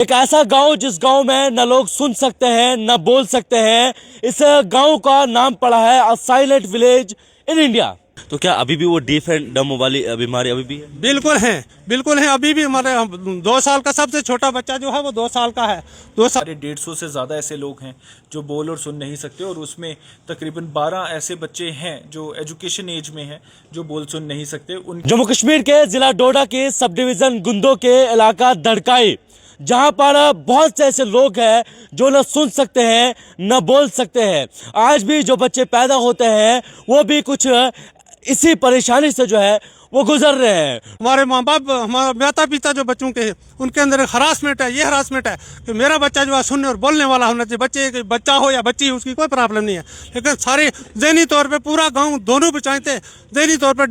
एक ऐसा गांव जिस गांव में न लोग सुन सकते हैं न बोल सकते हैं, इस गांव का नाम पड़ा है a silent village in India. तो क्या अभी भी वो डीफ एंड डम वाली बीमारी अभी भी है? बिल्कुल है। अभी भी हमारे 2 साल का सबसे छोटा बच्चा जो है वो 2 साल का है। 2 साल 150 से ज़्यादा ऐसे लोग हैं जो बोल और सुन नहीं सकते, और उसमें तकरीबन 12 ऐसे बच्चे हैं जो एजुकेशन एज में हैं जो बोल सुन नहीं सकते। उन जम्मू कश्मीर के जिला डोडा के सब डिवीजन गुंदो के इलाका दड़काई, जहां पर बहुत से ऐसे लोग हैं जो न सुन सकते हैं न बोल सकते हैं। आज भी जो बच्चे पैदा होते हैं वो भी कुछ इसी परेशानी से जो है वो गुजर रहे हैं। हमारे माँ बाप, हमारे माता पिता जो बच्चों के हैं उनके अंदर हरासमेंट है। ये हरासमेंट है कि मेरा बच्चा जो है सुनने और बोलने वाला होना चाहिए। बच्चा हो या बच्ची, उसकी कोई प्रॉब्लम नहीं है, लेकिन सारे ज़हनी तौर पे पूरा गांव दोनों बचाए थे, ज़हनी तौर पर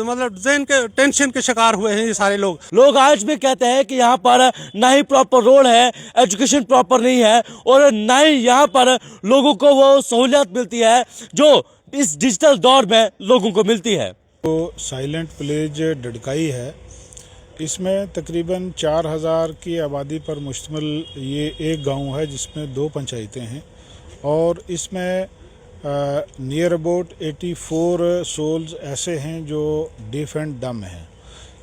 मतलब ज़हन के टेंशन के शिकार हुए हैं ये सारे लोग। आज भी कहते हैं कि यहाँ पर ना ही प्रॉपर रोड है, एजुकेशन प्रॉपर नहीं है, और ना ही यहाँ पर लोगों को वो सहूलियत मिलती है जो इस डिजिटल दौर में लोगों को मिलती है। तो साइलेंट विलेज डडकाई है। इसमें तकरीबन 4000 की आबादी पर मुश्तमिल ये एक गांव है जिसमें 2 पंचायतें हैं, और इसमें नियर अबाउट 84 सोल्स ऐसे हैं जो डीफ एंड डम हैं।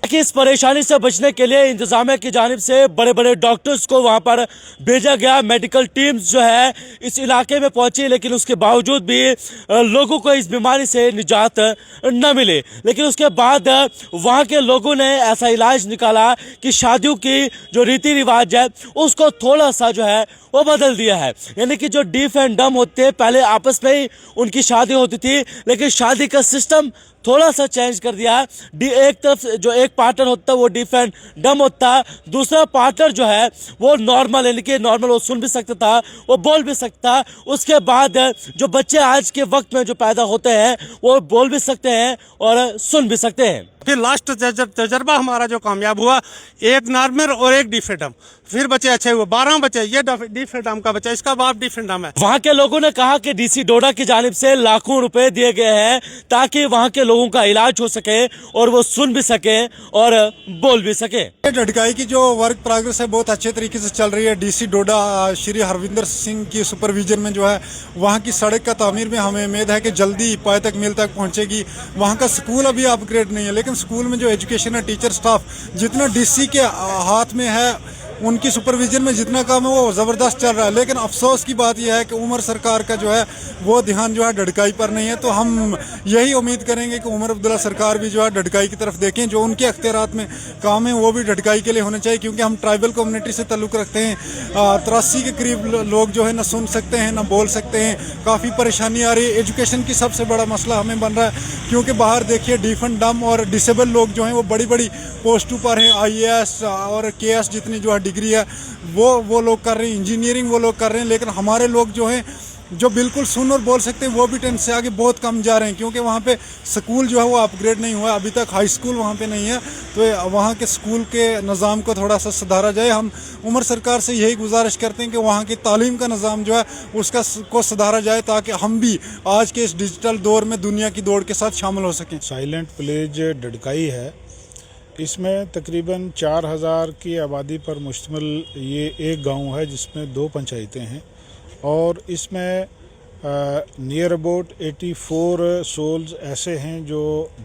कि इस परेशानी से बचने के लिए इंतजामिया की जानिब से बड़े बड़े डॉक्टर्स को वहां पर भेजा गया। मेडिकल टीम्स जो है इस इलाके में पहुंची, लेकिन उसके बावजूद भी लोगों को इस बीमारी से निजात न मिले। लेकिन उसके बाद वहां के लोगों ने ऐसा इलाज निकाला कि शादियों की जो रीति रिवाज है उसको थोड़ा सा जो है वो बदल दिया है। यानी कि जो डीफ एंड डम होते हैं, पहले आपस में ही उनकी शादी होती थी, लेकिन शादी का सिस्टम थोड़ा सा चेंज कर दिया। एक तरफ जो एक पार्टनर होता है वो डीफ एंड डम होता है, दूसरा पार्टनर जो है वो नॉर्मल, यानी कि नॉर्मल वो सुन भी सकता था, वो बोल भी सकता। उसके बाद जो बच्चे आज के वक्त में जो पैदा होते हैं वो बोल भी सकते हैं और सुन भी सकते हैं। फिर लास्ट तजर्बा हमारा जो कामयाब हुआ, एक नॉर्मल और एक डीफ एंड डम, फिर बच्चे अच्छे हुए, 12 बच्चे। ये डीफ एंड डम का बच्चा, इसका बाप डीफ एंड डम है। वहां के लोगों ने कहा कि डीसी डोडा की जानिब से लाखों रुपए दिए गए हैं ताकि वहां के लोगों का इलाज हो सके और वो सुन भी सके और बोल भी सके। डडकाई की जो वर्क प्रोग्रेस है बहुत अच्छे तरीके से चल रही है। डीसी डोडा श्री हरविंदर सिंह की सुपरविजन में जो है वहाँ की सड़क का तामीर में हमें उम्मीद है कि जल्दी पाए मिल तक पहुँचेगी। वहाँ का स्कूल अभी अपग्रेड नहीं है, लेकिन स्कूल में जो एजुकेशन है, टीचर स्टाफ जितना डीसी के हाथ में है, उनकी सुपरविजन में जितना काम है वो ज़बरदस्त चल रहा है। लेकिन अफसोस की बात यह है कि उमर सरकार का जो है वो ध्यान जो है डडकाई पर नहीं है। तो हम यही उम्मीद करेंगे कि उमर अब्दुल्ला सरकार भी जो है डडकाई की तरफ देखें। जो उनके अख्तियारात में काम है वो भी डडकाई के लिए होने चाहिए, क्योंकि हम ट्राइबल कम्युनिटी से ताल्लुक़ रखते हैं। 83 के करीब लोग जो है ना सुन सकते हैं ना बोल सकते हैं। काफ़ी परेशानी आ रही है। एजुकेशन की सबसे बड़ा मसला हमें बन रहा है, क्योंकि बाहर देखिए डीफ एंड डम और डिसेबल लोग जो हैं वो बड़ी बड़ी पोस्टों पर हैं। IAS और KS जितनी जो है डिग्री है वो लोग कर रहे हैं, इंजीनियरिंग वो लोग कर रहे हैं। लेकिन हमारे लोग जो हैं जो बिल्कुल सुन और बोल सकते हैं वो भी 10 से आगे बहुत कम जा रहे हैं, क्योंकि वहाँ पे स्कूल जो है वो अपग्रेड नहीं हुआ, अभी तक हाई स्कूल वहाँ पे नहीं है। तो वहाँ के स्कूल के निज़ाम को थोड़ा सा सुधारा जाए। हम उमर सरकार से यही गुजारिश करते हैं कि वहाँ की तालीम का निज़ाम जो है उसका को सुधारा जाए, ताकि हम भी आज के इस डिजिटल दौर में दुनिया की दौड़ के साथ शामिल हो सकें। साइलेंट विलेज डडकाई है। इसमें तकरीबन 4000 की आबादी पर मुश्तमिल ये एक गांव है जिसमें 2 पंचायतें हैं, और इसमें नियर अबाउट 84 सोल्स ऐसे हैं जो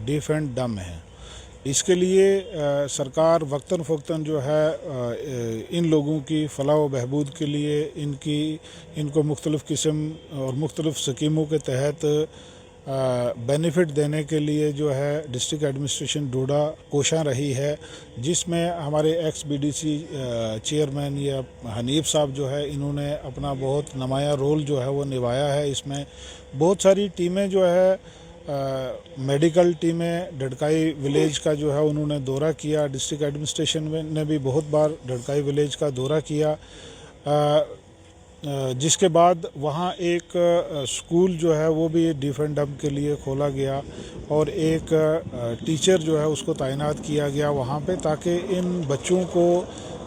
डीफ एंड डम हैं। इसके लिए सरकार वक्तन फ़वक्तन जो है इन लोगों की फ़लाह व बहबूद के लिए इनको मुख्तलिफ़ किस्म और मुख्तलिफ़ स्कीमों के तहत बेनिफिट देने के लिए जो है डिस्ट्रिक्ट एडमिनिस्ट्रेशन डोडा कोशां रही है, जिसमें हमारे BDC चेयरमैन या हनीफ साहब जो है इन्होंने अपना बहुत नुमाया रोल जो है वो निभाया है। इसमें बहुत सारी टीमें जो है मेडिकल टीमें डडकाई विलेज का जो है उन्होंने दौरा किया। डिस्ट्रिक्ट एडमिनिस्ट्रेशन ने भी बहुत बार डडकाई विलेज का दौरा किया, जिसके बाद वहाँ एक स्कूल जो है वो भी डीफ एंड डम के लिए खोला गया, और एक टीचर जो है उसको तैनात किया गया वहाँ पे, ताकि इन बच्चों को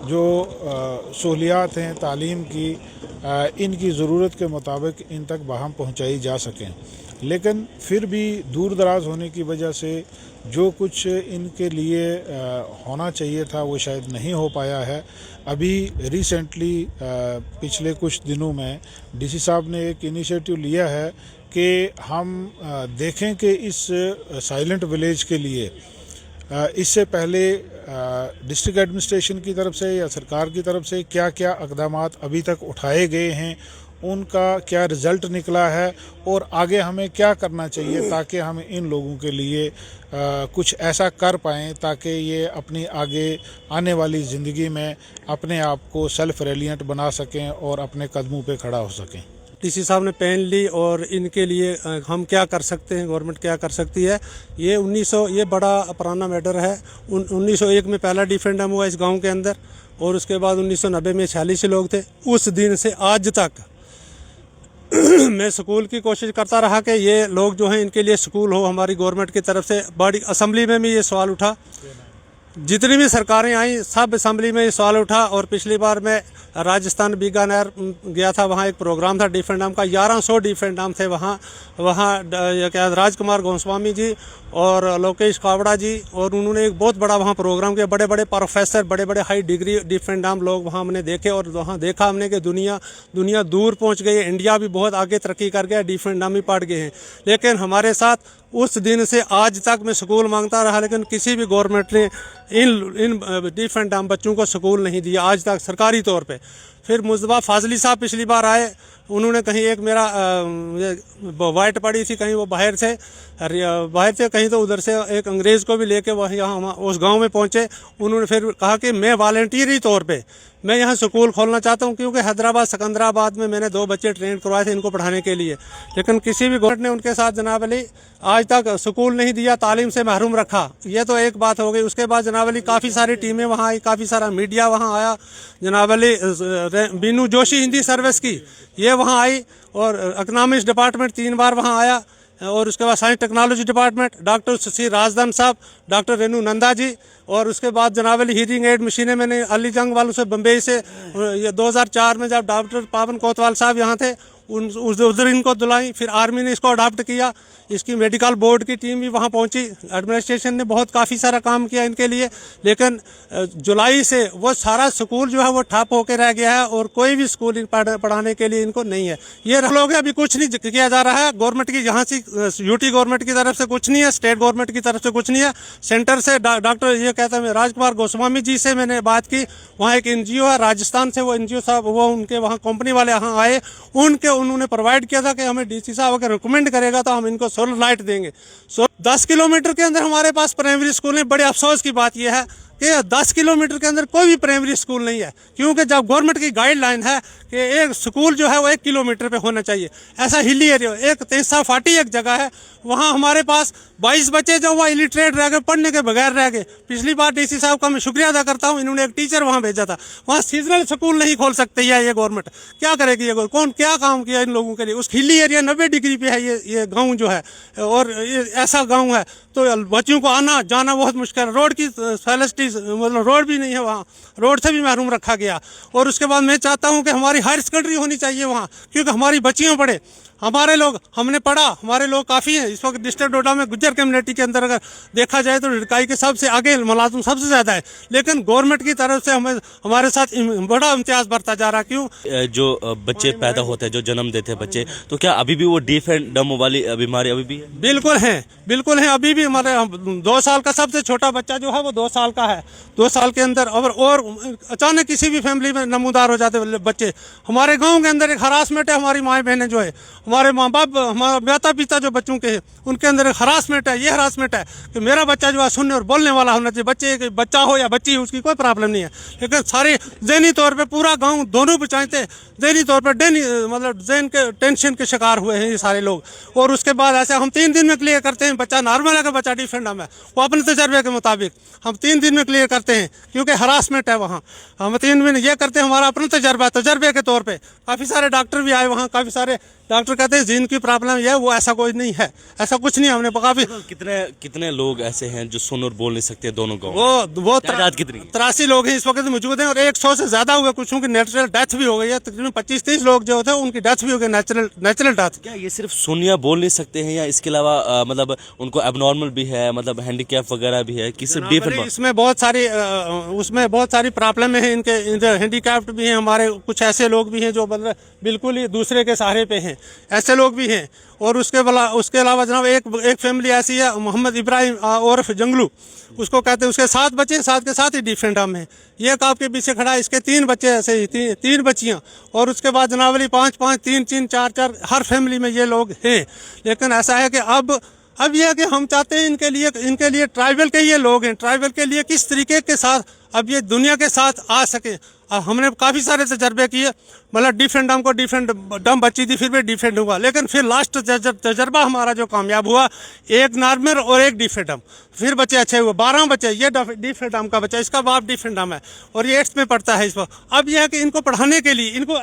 जो सहूलियात हैं तालीम की इनकी ज़रूरत के मुताबिक इन तक बाहम पहुँचाई जा सकें। लेकिन फिर भी दूर दराज होने की वजह से जो कुछ इनके लिए होना चाहिए था वो शायद नहीं हो पाया है। अभी रिसेंटली पिछले कुछ दिनों में डीसी साहब ने एक इनिशिएटिव लिया है कि हम देखें कि इस साइलेंट विलेज के लिए इससे पहले डिस्ट्रिक्ट एडमिनिस्ट्रेशन की तरफ से या सरकार की तरफ से क्या क्या इक़दामात अभी तक उठाए गए हैं, उनका क्या रिज़ल्ट निकला है और आगे हमें क्या करना चाहिए ताकि हम इन लोगों के लिए कुछ ऐसा कर पाएँ ताकि ये अपनी आगे आने वाली ज़िंदगी में अपने आप को सेल्फ रिलिएंट बना सकें और अपने कदमों पे खड़ा हो सकें। डीसी साहब ने पेन ली और इनके लिए हम क्या कर सकते हैं, गवर्नमेंट क्या कर सकती है। ये बड़ा पुराना मैटर है। 1901 में पहला डिफरेंडम हुआ इस गांव के अंदर और उसके बाद 1990 में 46 लोग थे। उस दिन से आज तक मैं स्कूल की कोशिश करता रहा कि ये लोग जो हैं इनके लिए स्कूल हो हमारी गवर्नमेंट की तरफ से। बड़ी असम्बली में भी ये सवाल उठा, जितनी भी सरकारें आई सब असम्बली में ये सवाल उठा। और पिछली बार मैं राजस्थान बीकानेर गया था, वहाँ एक प्रोग्राम था डिफरेंडम का। 1100 डिफरेंडम थे वहाँ क्या राजकुमार गोस्वामी जी और लोकेश कावड़ा जी, और उन्होंने एक बहुत बड़ा वहाँ प्रोग्राम किया। बड़े बड़े प्रोफेसर, बड़े बड़े हाई डिग्री डिफरेंडम लोग वहाँ हमने देखे और वहाँ देखा हमने कि दुनिया दूर पहुँच गई है। इंडिया भी बहुत आगे तरक्की कर गया, डिफरेंडम ही पड़ गए हैं। लेकिन हमारे साथ उस दिन से आज तक मैं स्कूल मांगता रहा, लेकिन किसी भी गवर्नमेंट ने इन डिफरेंडम बच्चों को स्कूल नहीं दिया आज तक सरकारी तौर पे। फिर मुस्तफा फाजली साहब पिछली बार आए, उन्होंने कहीं एक मेरा वाइट पड़ी थी, कहीं वो बाहर थे कहीं तो उधर से एक अंग्रेज़ को भी लेके वह यहाँ उस गांव में पहुँचे। उन्होंने फिर कहा कि मैं वॉलंटियरी तौर पे मैं यहाँ स्कूल खोलना चाहता हूँ, क्योंकि हैदराबाद सिकंदराबाद में मैंने 2 बच्चे ट्रेन करवाए थे इनको पढ़ाने के लिए। लेकिन किसी भी गवर्नमेंट ने उनके साथ जनाब अली आज तक स्कूल नहीं दिया, तालीम से महरूम रखा। ये तो एक बात हो गई। उसके बाद जनाब अली काफ़ी सारी टीमें वहाँ आई, काफ़ी सारा मीडिया वहाँ आया। जनाब अली बीनू जोशी हिंदी सर्विस की ये वहाँ आई, और इकनॉमिक्स डिपार्टमेंट 3 बार वहाँ आया, और उसके बाद science technology department doctor C Rajdan साहब, डॉक्टर रेनू नंदा जी, और उसके बाद जनाब अली हीरिंग एड मशीनें मैंने अली जंग वालों से बम्बई से ये 2004 में जब डॉक्टर पावन कोतवाल साहब यहाँ थे उधर इनको दिलाई। फिर आर्मी ने इसको अडॉप्ट किया, इसकी मेडिकल बोर्ड की टीम भी वहाँ पहुँची। एडमिनिस्ट्रेशन ने बहुत काफ़ी सारा काम किया इनके लिए। लेकिन जुलाई से वो सारा स्कूल जो है वो ठप होकर रह गया है और कोई भी स्कूल पढ़ाने के लिए इनको नहीं है। ये लोग अभी कुछ नहीं किया जा रहा है गवर्नमेंट की, यहाँ से यूटी गवर्नमेंट की तरफ से कुछ नहीं है, स्टेट गवर्नमेंट की तरफ से कुछ नहीं है, सेंटर से डॉक्टर ये कहता है। राजकुमार गोस्वामी जी से मैंने बात की, वहाँ एक NGO है राजस्थान से, वो NGO साहब वो उनके वहाँ कंपनी वाले यहाँ आए, उन्होंने प्रोवाइड किया था कि हमें डीसी साहब अगर रिकमेंड करेगा तो हम इनको सोलर लाइट देंगे। 10 किलोमीटर के अंदर हमारे पास प्राइमरी स्कूल है। बड़े अफसोस की बात यह है कि 10 किलोमीटर के अंदर कोई भी प्राइमरी स्कूल नहीं है, क्योंकि जब गवर्नमेंट की गाइडलाइन है कि एक स्कूल जो है वो 1 किलोमीटर पे होना चाहिए। ऐसा हिली एरिया एक तेसा फाटी एक जगह है, वहाँ हमारे पास 22 बच्चे जो वहाँ इलिटरेट रह गए, पढ़ने के बगैर रह गए। पिछली बार डीसी साहब का मैं शुक्रिया अदा करता हूँ, इन्होंने एक टीचर वहाँ भेजा था। वहाँ सीजनल स्कूल नहीं खोल सकते है ये गवर्नमेंट, क्या करेगी ये कौन क्या काम किया इन लोगों के लिए। उस हिली एरिया 90 डिग्री पे है ये गाँव जो है, और ये ऐसा गाँव है तो बच्चों को आना जाना बहुत मुश्किल है। रोड की फैसिलिटीज मतलब रोड भी नहीं है, वहाँ रोड से भी महरूम रखा गया। और उसके बाद मैं चाहता हूँ कि हमारी हायर सेकेंडरी होनी चाहिए वहाँ, क्योंकि हमारी बच्चियाँ पढ़े, हमारे लोग हमने पढ़ा, हमारे लोग काफ़ी हैं। इस वक्त डिस्ट्रिक्ट डोडा में गुज्जर कम्युनिटी के अंदर अगर देखा जाए तो ढड़काई के सबसे आगे मुलाजिम सबसे ज़्यादा है, लेकिन गवर्नमेंट की तरफ से हमें हमारे साथ बड़ा इम्तियाज़ बढ़ता जा रहा। क्यों जो बच्चे पैदा होते हैं, जो जन्म देते हैं बच्चे, तो क्या अभी भी वो डीफ एंड डम वाली बीमारी अभी भी है? बिल्कुल है अभी भी। हमारे 2 साल का सबसे छोटा बच्चा जो है वो 2 साल का है। 2 साल के अंदर और अचानक किसी भी फैमिली में नमूदार हो जाते बच्चे। हमारे गाँव के अंदर एक हरासमेंट है, हमारी माएँ बहनें जो है, हमारे माँ बाप, हमारा माता पिता जो बच्चों के हैं उनके अंदर एक हरासमेंट है। ये हरासमेंट है कि मेरा बच्चा जो है सुनने और बोलने वाला होना चाहिए। बच्चा हो या बच्ची, उसकी कोई प्रॉब्लम नहीं है, लेकिन सारे ज़हनी तौर पे पूरा गांव दोनों बच्चे ज़हनी तौर पे मतलब जहन के टेंशन के शिकार हुए हैं ये सारे लोग। और उसके बाद ऐसे हम 3 दिन में क्लियर करते हैं। बच्चा नॉर्मल है कि बच्चा डिफरेंडम है, वो अपने तजर्बे के मुताबिक हम 3 दिन में क्लियर करते हैं, क्योंकि हरासमेंट है वहाँ। हम 3 दिन ये करते हैं, हमारा अपना तजर्बे के तौर पर। काफ़ी सारे डॉक्टर भी आए वहाँ, काफ़ी सारे डॉक्टर कहते हैं जिनकी प्रॉब्लम ये है, वो ऐसा कोई नहीं है, ऐसा कुछ नहीं। हमने काफी कितने कितने लोग ऐसे हैं जो सुन और बोल नहीं सकते दोनों गाँव? वो तादाद कितनी? 83 लोग हैं इस वक्त मौजूद हैं, और 100 से ज्यादा हुए, कुछ की नेचुरल डेथ भी हो गई है। तकरीबन 25-30 लोग जो थे उनकी डेथ भी हो गई, नेचुरल डेथ। क्या ये सिर्फ सुन या बोल नहीं सकते हैं, या इसके अलावा मतलब उनको एबनॉर्मल भी है, मतलब हैंडीकैप वगैरह भी है कि सिर्फ डिफरेंट? इसमें बहुत सारी उसमें बहुत सारी प्रॉब्लम है इनके हैंडीकैप्ड भी हैं। हमारे कुछ ऐसे लोग भी हैं जो मतलब बिल्कुल ही दूसरे के सहारे पे हैं, ऐसे लोग भी हैं। और उसके अलावा जनाब एक फैमिली ऐसी है, मोहम्मद इब्राहिम उर्फ जंगलू, उसको कहते हैं, उसके 7 बच्चे, 7 के साथ ही डिफरेंट हम हैं। ये एक आपके पीछे खड़ा है, इसके 3 बच्चे ऐसे ही, 3 बच्चियाँ, और उसके बाद जनावरी 5-5, 3-3, 4-4, हर फैमिली में ये लोग हैं। लेकिन ऐसा है कि अब यह है कि हम चाहते हैं इनके लिए ट्राइबल के ये लोग हैं, ट्राइबल के लिए किस तरीके के साथ अब ये दुनिया के साथ आ सके। अब हमने काफ़ी सारे तजर्बे किए, मतलब डिफरेंट हमको डिफरेंट डम बच्ची थी, फिर भी डिफरेंट हुआ, लेकिन फिर लास्ट तजर्बा हमारा जो कामयाब हुआ, एक नॉर्मल और एक डिफरेंट डम, फिर बच्चे अच्छे हुए, 12 बच्चे। ये डिफरेंट डम का बच्चा, इसका बाप डिफरेंट डम है और ये 8th में पढ़ता है इस वक्त। अब यह है कि इनको पढ़ाने के लिए, इनको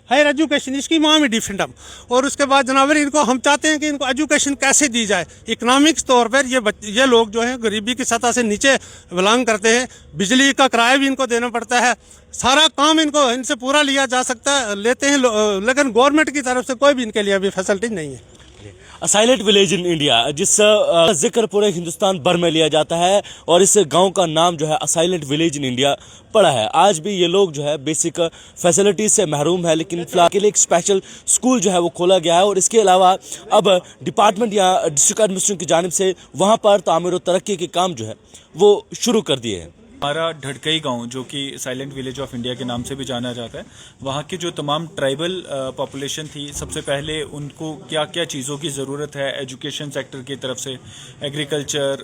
हायर एजुकेशन, इसकी माँ भी डिफरेंट डम, और उसके बाद जनावर इनको हम चाहते हैं कि इनको एजुकेशन कैसे दी जाए। इकनॉमिक्स तौर पर ये लोग जो हैं गरीबी की सतह से नीचे बिलोंग करते हैं, बिजली का किराया भी इनको देना पड़ता है, सारा काम इनसे पूरा लिया जा सकता है, लेते हैं, लेकिन गवर्नमेंट की तरफ से कोई भी इनके लिए अभी फैसिलिटी नहीं है। साइलेंट विलेज इन इंडिया, जिस जिक्र पूरे हिंदुस्तान भर में लिया जाता है, और इस गांव का नाम जो है साइलेंट विलेज इन इंडिया पड़ा है। आज भी ये लोग जो है बेसिक फैसिलिटीज से महरूम है, लेकिन फिलहाल के लिए एक स्पेशल स्कूल जो है वो खोला गया है, और इसके अलावा अब डिपार्टमेंट या डिस्ट्रिक्ट एडमिनिस्ट्रेशन की जानिब से वहाँ पर तामीर और तरक्की के काम जो है वो शुरू कर दिए हैं। हमारा ढड़कई गांव, जो कि साइलेंट विलेज ऑफ इंडिया के नाम से भी जाना जाता है, वहाँ की जो तमाम ट्राइबल पॉपुलेशन थी, सबसे पहले उनको क्या क्या चीज़ों की ज़रूरत है एजुकेशन सेक्टर की तरफ से, एग्रीकल्चर,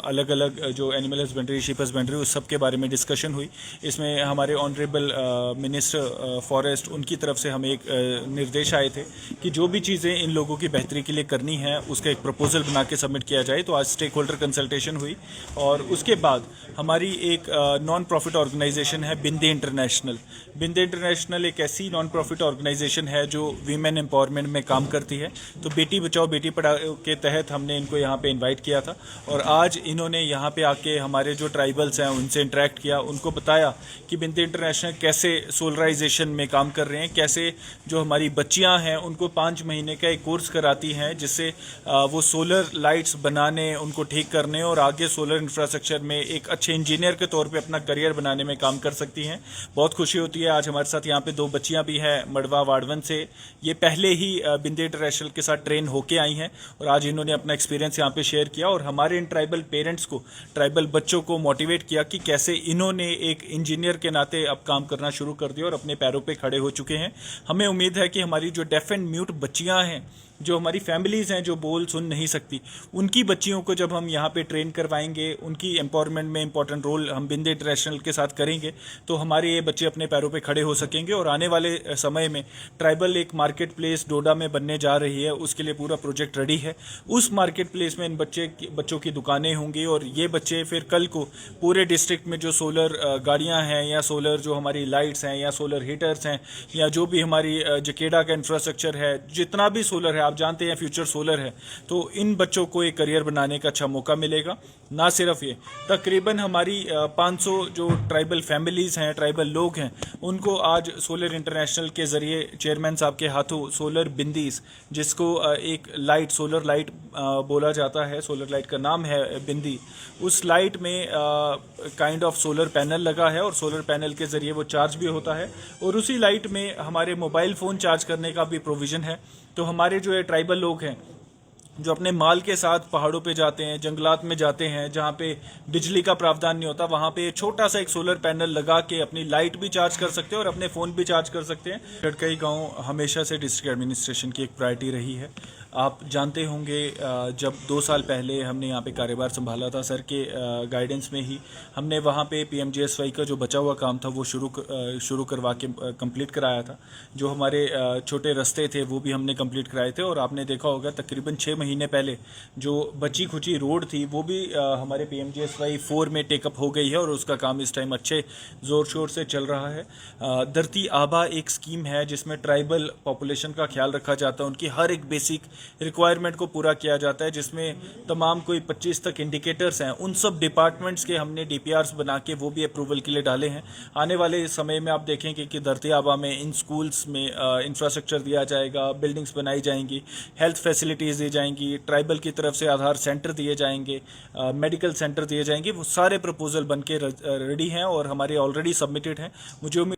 अलग अलग जो एनिमल हस्बेंड्री, शीप हस्बेंड्री, उस सब के बारे में डिस्कशन हुई। इसमें हमारे ऑनरेबल मिनिस्टर फॉरेस्ट, उनकी तरफ से हमें एक निर्देश आए थे कि जो भी चीज़ें इन लोगों की बेहतरी के लिए करनी है उसका एक प्रपोजल बना के सबमिट किया जाए। तो आज स्टेक होल्डर कंसल्टेशन हुई, और उसके बाद हमारी एक नॉन प्रॉफिट ऑर्गेनाइजेशन है बिंदे इंटरनेशनल। बिंदे इंटरनेशनल एक ऐसी नॉन प्रॉफिट ऑर्गेनाइजेशन है जो वीमेन एम्पावरमेंट में काम करती है। तो बेटी बचाओ बेटी पढ़ाओ के तहत हमने इनको यहाँ पे इनवाइट किया था, और आज इन्होंने यहाँ पे आके हमारे जो ट्राइबल्स हैं उनसे इंटरेक्ट किया, उनको बताया कि बिंदे इंटरनेशनल कैसे सोलराइजेशन में काम कर रहे हैं, कैसे जो हमारी बच्चियाँ हैं उनको 5 महीने का एक कोर्स कराती हैं, जिससे वो सोलर लाइट्स बनाने, उनको ठीक करने और आगे सोलर इंफ्रास्ट्रक्चर में एक अच्छे इंजीनियर के तौर पे अपना करियर बनाने में काम कर सकती हैं। बहुत खुशी होती है। आज हमारे साथ यहाँ पे 2 बच्चियाँ भी हैं मड़वा वाड़वन से। ये पहले ही बिंदे इंटरनेशनल के साथ ट्रेन होके आई हैं, और आज इन्होंने अपना एक्सपीरियंस यहाँ पे शेयर किया, और हमारे इन ट्राइबल पेरेंट्स को, ट्राइबल बच्चों को मोटिवेट किया कि कैसे इन्होंने एक इंजीनियर के नाते अब काम करना शुरू कर दिया और अपने पैरों पे खड़े हो चुके हैं। हमें उम्मीद है कि हमारी जो डेफ एंड म्यूट बच्चियाँ हैं, जो हमारी फैमिलीज़ हैं जो बोल सुन नहीं सकती, उनकी बच्चियों को जब हम यहाँ पे ट्रेन करवाएंगे, उनकी एम्पावरमेंट में इंपॉर्टेंट रोल हम बिंदे इंटरनेशनल के साथ करेंगे, तो हमारे ये बच्चे अपने पैरों पे खड़े हो सकेंगे। और आने वाले समय में ट्राइबल एक मार्केट प्लेस डोडा में बनने जा रही है, उसके लिए पूरा प्रोजेक्ट रेडी है। उस मार्केट प्लेस में इन बच्चों की दुकानें होंगी, और ये बच्चे फिर कल को पूरे डिस्ट्रिक्ट में जो सोलर गाड़ियाँ हैं, या सोलर जो हमारी लाइट्स हैं, या सोलर हीटर्स हैं, या जो भी हमारी जकेडा का इंफ्रास्ट्रक्चर है, जितना भी सोलर है, आप जानते हैं फ्यूचर सोलर है, तो इन बच्चों को एक करियर बनाने का अच्छा मौका मिलेगा। ना सिर्फ ये, तकरीबन हमारी 500 जो ट्राइबल फैमिलीज हैं, ट्राइबल लोग हैं, उनको आज सोलर इंटरनेशनल के जरिए चेयरमैन साहब के हाथों सोलर बिंदीज, जिसको एक लाइट, सोलर लाइट बोला जाता है, सोलर लाइट का नाम है बिंदी, उस लाइट में काइंड ऑफ सोलर पैनल लगा है, और सोलर पैनल के जरिए वो चार्ज भी होता है, और उसी लाइट में हमारे मोबाइल फ़ोन चार्ज करने का भी प्रोविज़न है। तो हमारे जो है ट्राइबल लोग हैं जो अपने माल के साथ पहाड़ों पे जाते हैं, जंगलात में जाते हैं, जहाँ पे बिजली का प्रावधान नहीं होता, वहाँ पे छोटा सा एक सोलर पैनल लगा के अपनी लाइट भी चार्ज कर सकते हैं और अपने फ़ोन भी चार्ज कर सकते हैं। ढड़कई गांव हमेशा से डिस्ट्रिक्ट एडमिनिस्ट्रेशन की एक प्रायोरिटी रही है। आप जानते होंगे जब 2 साल पहले हमने यहाँ पे कार्यभार संभाला था, सर के गाइडेंस में ही हमने वहाँ पे PMGSY का जो बचा हुआ काम था वो शुरू करवा के कंप्लीट कराया था। जो हमारे छोटे रास्ते थे वो भी हमने कंप्लीट कराए थे, और आपने देखा होगा तकरीबन 6 महीने पहले जो बची खुची रोड थी वो भी हमारे PMGSY 4 में टेकअप हो गई है, और उसका काम इस टाइम अच्छे ज़ोर शोर से चल रहा है। धरती आबा एक स्कीम है जिसमें ट्राइबल पॉपुलेशन का ख्याल रखा जाता है, उनकी हर एक बेसिक रिक्वायरमेंट को पूरा किया जाता है, जिसमें तमाम कोई 25 तक इंडिकेटर्स हैं। उन सब डिपार्टमेंट्स के हमने DPRs बना के वो भी अप्रूवल के लिए डाले हैं। आने वाले समय में आप देखेंगे कि धरती आबा में इन स्कूल्स में इंफ्रास्ट्रक्चर दिया जाएगा, बिल्डिंग्स बनाई जाएंगी, हेल्थ फैसिलिटीज़ दी जाएंगी, ट्राइबल की तरफ से आधार सेंटर दिए जाएंगे, मेडिकल सेंटर दिए जाएंगे। वो सारे प्रपोजल बन के रेडी हैं और हमारे ऑलरेडी सबमिटेड हैं। मुझे उम्मीद